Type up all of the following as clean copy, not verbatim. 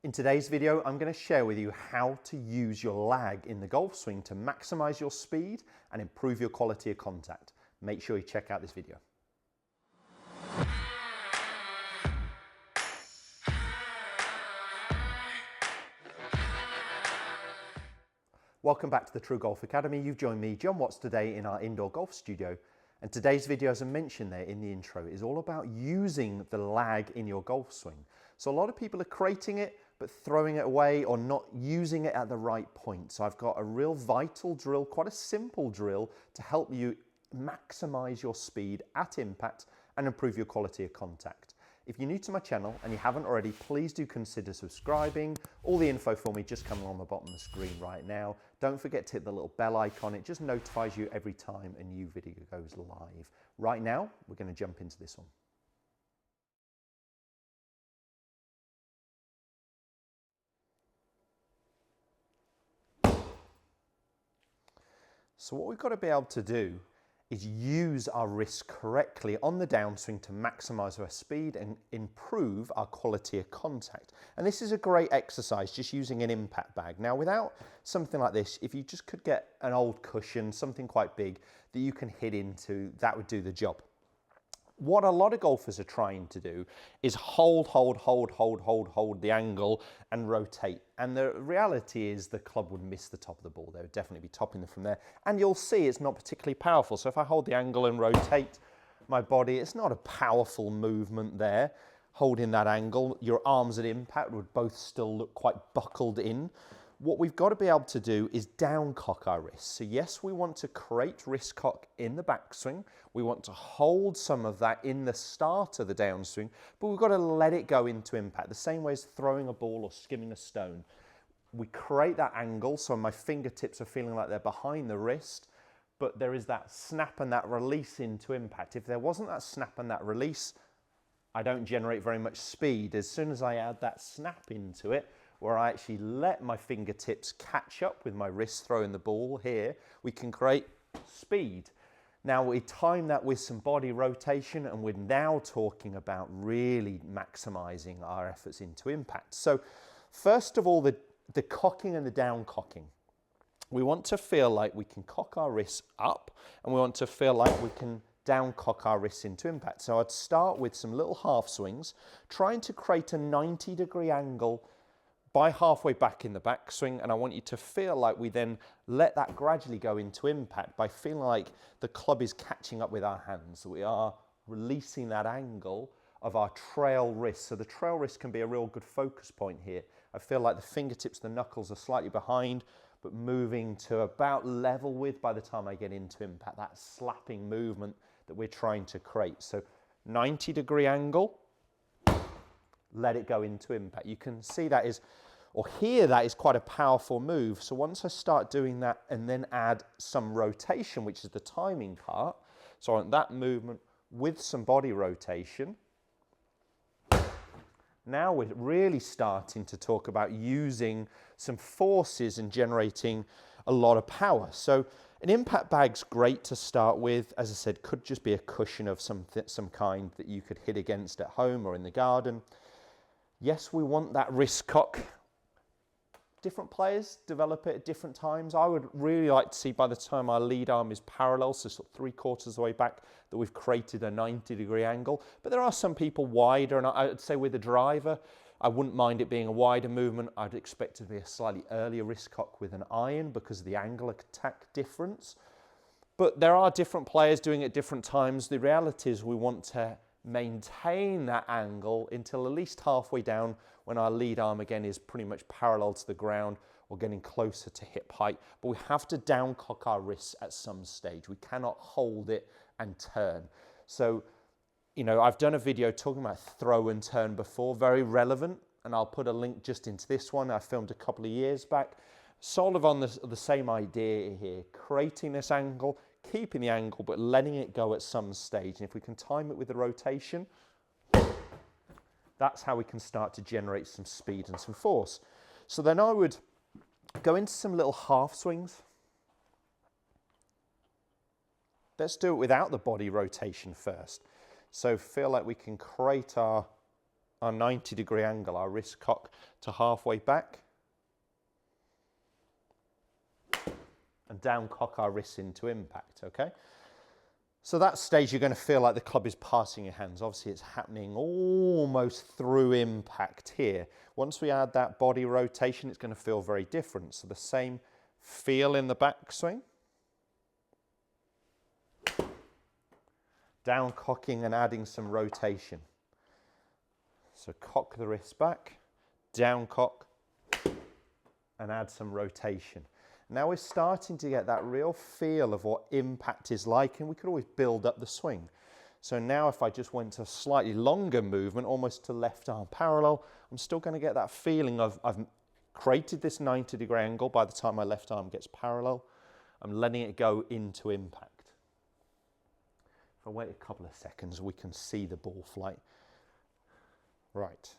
In today's video, I'm going to share with you how to use your lag in the golf swing to maximize your speed and improve your quality of contact. Make sure you check out this video. Welcome back to the TruGolf Academy. You've joined me, Jon Watts, today in our indoor golf studio. And today's video, as I mentioned there in the intro, is all about using the lag in your golf swing. So a lot of people are creating it, but throwing it away or not using it at the right point. So I've got a real vital drill, quite a simple drill, to help you maximize your speed at impact and improve your quality of contact. If you're new to my channel and you haven't already, please do consider subscribing. All the info for me just coming on the bottom of the screen right now. Don't forget to hit the little bell icon. It just notifies you every time a new video goes live. Right now, we're going to jump into this one. So what we've got to be able to do is use our wrists correctly on the downswing to maximize our speed and improve our quality of contact. And this is a great exercise, just using an impact bag. Now, without something like this, if you just could get an old cushion, something quite big that you can hit into, that would do the job. What a lot of golfers are trying to do is hold the angle and rotate. And the reality is the club would miss the top of the ball. They would definitely be topping them from there. And you'll see it's not particularly powerful. So if I hold the angle and rotate my body, it's not a powerful movement there. Holding that angle, your arms at impact would both still look quite buckled in. What we've got to be able to do is down cock our wrists. So yes, we want to create wrist cock in the backswing. We want to hold some of that in the start of the downswing, but we've got to let it go into impact. The same way as throwing a ball or skimming a stone. We create that angle so my fingertips are feeling like they're behind the wrist, but there is that snap and that release into impact. If there wasn't that snap and that release, I don't generate very much speed. As soon as I add that snap into it, where I actually let my fingertips catch up with my wrist throwing the ball here, we can create speed. Now we time that with some body rotation, and we're now talking about really maximizing our efforts into impact. So first of all, the cocking and the down cocking. We want to feel like we can cock our wrists up, and we want to feel like we can down cock our wrists into impact. So I'd start with some little half swings, trying to create a 90-degree angle by halfway back in the backswing, and I want you to feel like we then let that gradually go into impact by feeling like the club is catching up with our hands. We are releasing that angle of our trail wrist. So the trail wrist can be a real good focus point here. I feel like the fingertips, the knuckles are slightly behind, but moving to about level with by the time I get into impact, that slapping movement that we're trying to create. So 90-degree angle, let it go into impact. You can see that is, or hear that is quite a powerful move. So once I start doing that and then add some rotation, which is the timing part, so I want that movement with some body rotation. Now we're really starting to talk about using some forces and generating a lot of power. So an impact bag's great to start with. As I said, could just be a cushion of some kind that you could hit against at home or in the garden. Yes, we want that wrist cock. Different players develop it at different times. I would really like to see by the time our lead arm is parallel, so sort of 3/4 of the way back, that we've created a 90-degree angle. But there are some people wider, and I'd say with the driver, I wouldn't mind it being a wider movement. I'd expect it to be a slightly earlier wrist cock with an iron because of the angle attack difference. But there are different players doing it at different times. The reality is we want to maintain that angle until at least halfway down when our lead arm again is pretty much parallel to the ground or getting closer to hip height. But we have to down cock our wrists at some stage. We cannot hold it and turn. So, you know, I've done a video talking about throw and turn before, very relevant, and I'll put a link just into this one. I filmed a couple of years back. Sort of on the same idea here, creating this angle, keeping the angle, but letting it go at some stage. And if we can time it with the rotation, that's how we can start to generate some speed and some force. So then I would go into some little half swings. Let's do it without the body rotation first. So feel like we can create our our 90-degree angle, our wrist cock to halfway back. And down cock our wrists into impact, okay? So that stage you're going to feel like the club is passing your hands. Obviously it's happening almost through impact here. Once we add that body rotation, it's going to feel very different. So the same feel in the backswing. Down cocking and adding some rotation. So cock the wrist back, down cock, and add some rotation. Now we're starting to get that real feel of what impact is like, and we could always build up the swing. So now if I just went to a slightly longer movement, almost to left arm parallel, I'm still going to get that feeling of I've created this 90-degree angle by the time my left arm gets parallel. I'm letting it go into impact. If I wait a couple of seconds, we can see the ball flight. Right.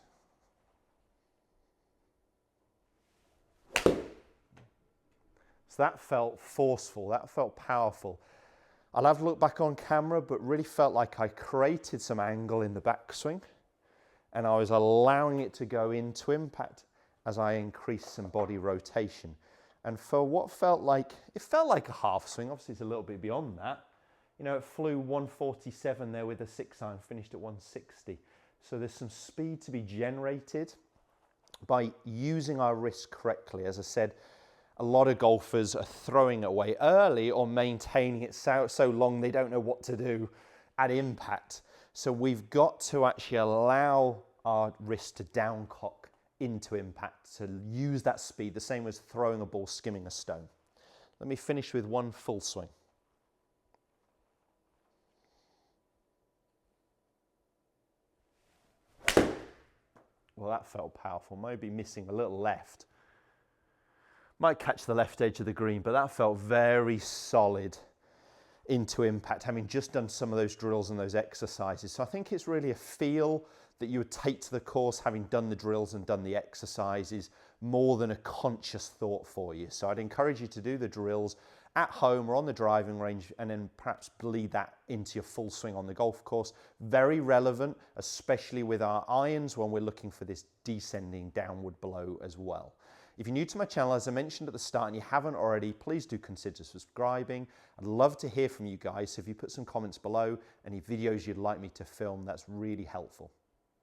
So that felt forceful, that felt powerful. I'll have to look back on camera, but really felt like I created some angle in the backswing and I was allowing it to go into impact as I increased some body rotation. And for what felt like, it felt like a half swing, obviously it's a little bit beyond that. You know, it flew 147 there with a 6-iron, finished at 160. So there's some speed to be generated by using our wrist correctly. As I said, a lot of golfers are throwing it away early or maintaining it so long they don't know what to do at impact. So we've got to actually allow our wrist to down cock into impact, to use that speed, the same as throwing a ball, skimming a stone. Let me finish with one full swing. Well, that felt powerful, maybe missing a little left. Might catch the left edge of the green, but that felt very solid into impact, having just done some of those drills and those exercises. So I think it's really a feel that you would take to the course, having done the drills and done the exercises, more than a conscious thought for you. So I'd encourage you to do the drills at home or on the driving range, and then perhaps bleed that into your full swing on the golf course. Very relevant, especially with our irons when we're looking for this descending downward blow as well. If you're new to my channel, as I mentioned at the start, and you haven't already, please do consider subscribing. I'd love to hear from you guys. So if you put some comments below, any videos you'd like me to film, that's really helpful.